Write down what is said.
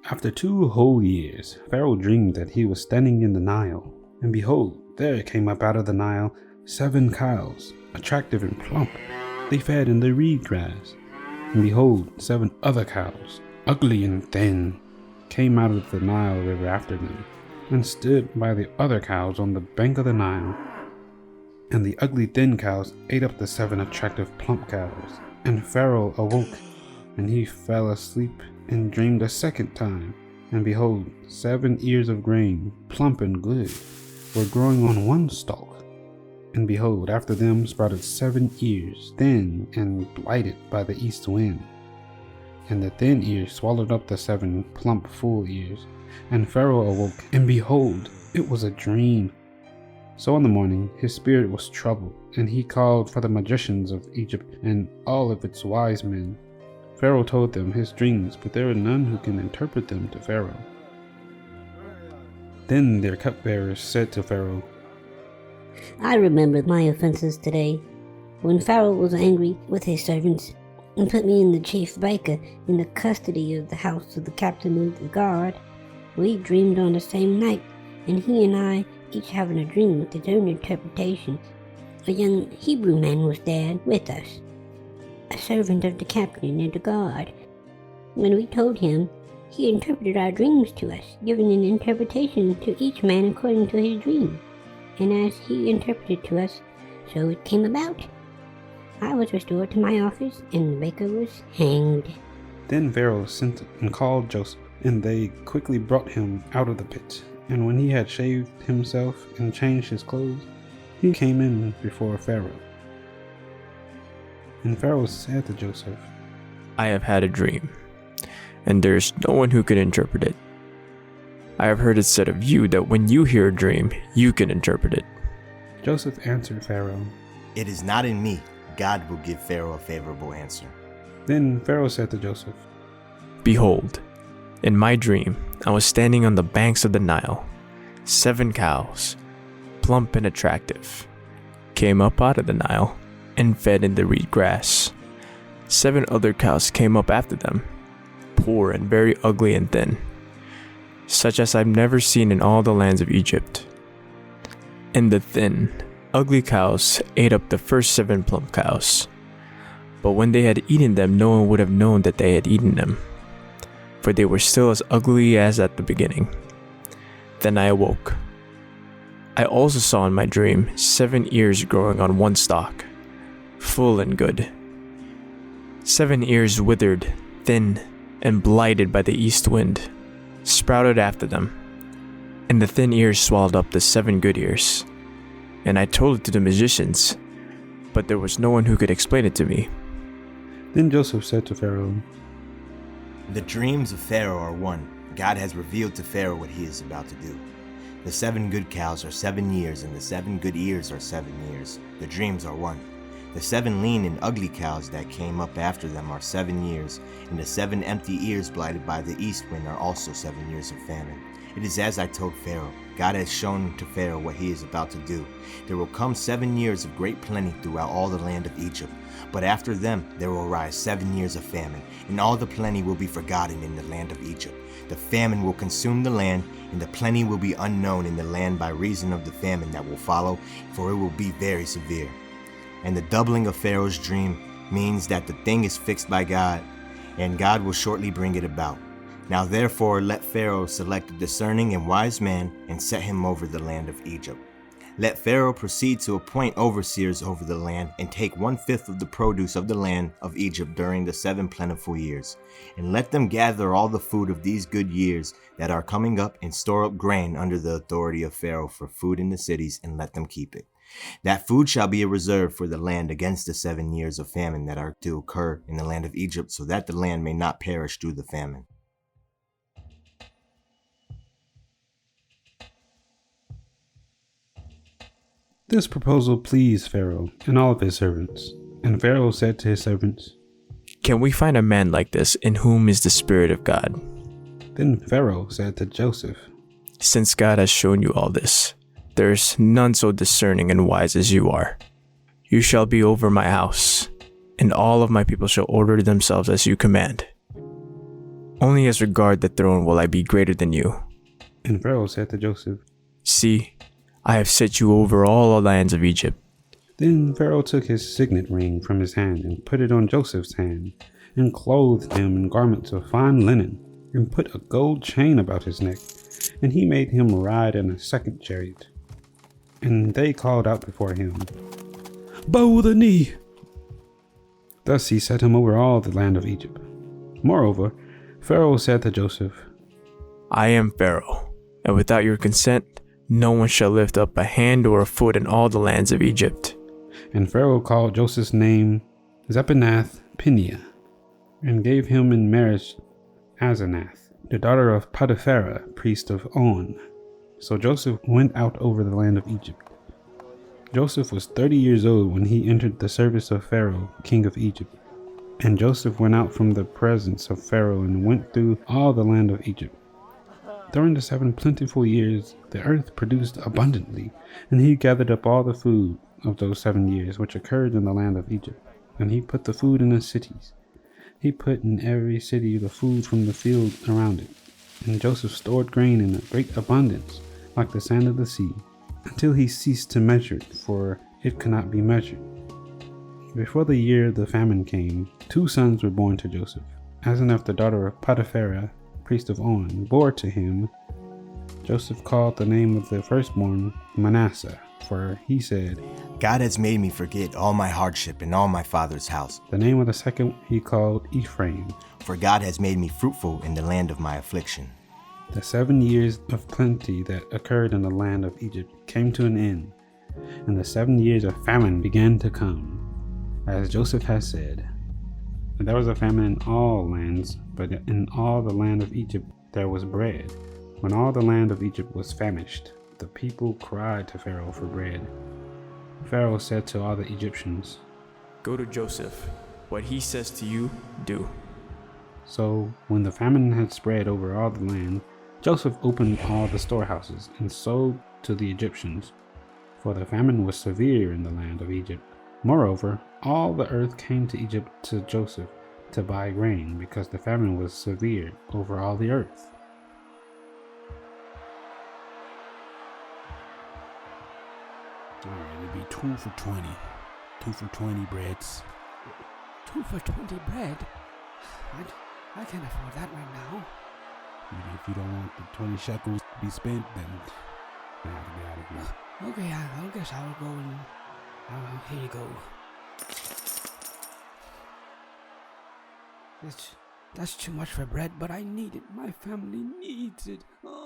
After 2 whole years, Pharaoh dreamed that he was standing in the Nile, and behold, there came up out of the Nile 7 cows, attractive and plump. They fed in the reed grass. And behold, 7 other cows, ugly and thin, came out of the Nile river after them, and stood by the other cows on the bank of the Nile. And the ugly thin cows ate up the 7 attractive plump cows. And Pharaoh awoke, and he fell asleep and dreamed a second time. And behold, 7 ears of grain, plump and good, were growing on one stalk. And behold, after them sprouted 7 ears, thin and blighted by the east wind. And the thin ears swallowed up the 7 plump full ears. And Pharaoh awoke, and behold, it was a dream. So in the morning his spirit was troubled, and he called for the magicians of Egypt and all of its wise men. Pharaoh told them his dreams, but there were none who can interpret them to Pharaoh. Then their cupbearers said to Pharaoh, I remembered my offenses today, when Pharaoh was angry with his servants, and put me and the chief baker in the custody of the house of the captain of the guard. We dreamed on the same night, and he and I, each having a dream with his own interpretation. A young Hebrew man was there with us, a servant of the captain of the guard. When we told him, he interpreted our dreams to us, giving an interpretation to each man according to his dream. And as he interpreted to us, so it came about. I was restored to my office, and the baker was hanged. Then Pharaoh sent and called Joseph, and they quickly brought him out of the pit. And when he had shaved himself and changed his clothes, he came in before Pharaoh. And Pharaoh said to Joseph, I have had a dream, and there is no one who can interpret it. I have heard it said of you that when you hear a dream, you can interpret it. Joseph answered Pharaoh, It is not in me. God will give Pharaoh a favorable answer. Then Pharaoh said to Joseph, Behold, in my dream, I was standing on the banks of the Nile. 7 cows, plump and attractive, came up out of the Nile and fed in the reed grass. 7 other cows came up after them, poor and very ugly and thin, such as I've never seen in all the lands of Egypt. And the thin, ugly cows ate up the first 7 plump cows. But when they had eaten them, no one would have known that they had eaten them, for they were still as ugly as at the beginning. Then I awoke. I also saw in my dream 7 ears growing on one stalk, full and good. 7 ears withered, thin, and blighted by the east wind, sprouted after them, and the thin ears swallowed up the 7 good ears. And I told it to the magicians, but there was no one who could explain it to me. Then Joseph said to Pharaoh, The dreams of Pharaoh are one. God has revealed to Pharaoh what he is about to do. The 7 good cows are 7 years, and the 7 good ears are 7 years. The dreams are one. The 7 lean and ugly cows that came up after them are 7 years, and the 7 empty ears blighted by the east wind are also 7 years of famine. It is as I told Pharaoh. God has shown to Pharaoh what he is about to do. There will come 7 years of great plenty throughout all the land of Egypt. But after them there will rise 7 years of famine, and all the plenty will be forgotten in the land of Egypt. The famine will consume the land, and the plenty will be unknown in the land by reason of the famine that will follow, for it will be very severe. And the doubling of Pharaoh's dream means that the thing is fixed by God, and God will shortly bring it about. Now therefore let Pharaoh select a discerning and wise man and set him over the land of Egypt. Let Pharaoh proceed to appoint overseers over the land and take 1/5 of the produce of the land of Egypt during the 7 plentiful years. And let them gather all the food of these good years that are coming up and store up grain under the authority of Pharaoh for food in the cities, and let them keep it. That food shall be a reserve for the land against the 7 years of famine that are to occur in the land of Egypt, so that the land may not perish through the famine. This proposal pleased Pharaoh and all of his servants. And Pharaoh said to his servants, Can we find a man like this in whom is the Spirit of God? Then Pharaoh said to Joseph, Since God has shown you all this, there is none so discerning and wise as you are. You shall be over my house, and all of my people shall order themselves as you command. Only as regard the throne will I be greater than you. And Pharaoh said to Joseph, See, I have set you over all the lands of Egypt. Then Pharaoh took his signet ring from his hand and put it on Joseph's hand, and clothed him in garments of fine linen, and put a gold chain about his neck, and he made him ride in a second chariot. And they called out before him, Bow the knee! Thus he set him over all the land of Egypt. Moreover, Pharaoh said to Joseph, I am Pharaoh, and without your consent, no one shall lift up a hand or a foot in all the lands of Egypt. And Pharaoh called Joseph's name Zepanath Pineah, and gave him in marriage Asenath, the daughter of Potiphera, priest of On. So Joseph went out over the land of Egypt. Joseph was 30 years old when he entered the service of Pharaoh, king of Egypt. And Joseph went out from the presence of Pharaoh and went through all the land of Egypt. During the 7 plentiful years, the earth produced abundantly, and he gathered up all the food of those 7 years which occurred in the land of Egypt, and he put the food in the cities. He put in every city the food from the field around it. And Joseph stored grain in a great abundance, like the sand of the sea, until he ceased to measure it, for it could not be measured. Before the year the famine came, 2 sons were born to Joseph. Asenath, the daughter of Potiphera, priest of On, bore to him. Joseph called the name of the firstborn Manasseh, for he said, God has made me forget all my hardship in all my father's house. The name of the second he called Ephraim, For God has made me fruitful in the land of my affliction. The 7 years of plenty that occurred in the land of Egypt came to an end, and the 7 years of famine began to come, as Joseph has said. And there was a famine in all lands, but in all the land of Egypt there was bread. When all the land of Egypt was famished, the people cried to Pharaoh for bread. Pharaoh said to all the Egyptians, Go to Joseph. What he says to you, do. So when the famine had spread over all the land, Joseph opened all the storehouses and sold to the Egyptians, for the famine was severe in the land of Egypt. Moreover, all the earth came to Egypt to Joseph to buy grain, because the famine was severe over all the earth. Alright, it'd be 2 for 20. 2 for 20 breads. 2 for 20 bread? I can't afford that right now. If you don't want the 20 shekels to be spent, then you have to get out of here. Okay, I guess I'll go and... here you go. That's too much for bread, but I need it. My family needs it. Oh.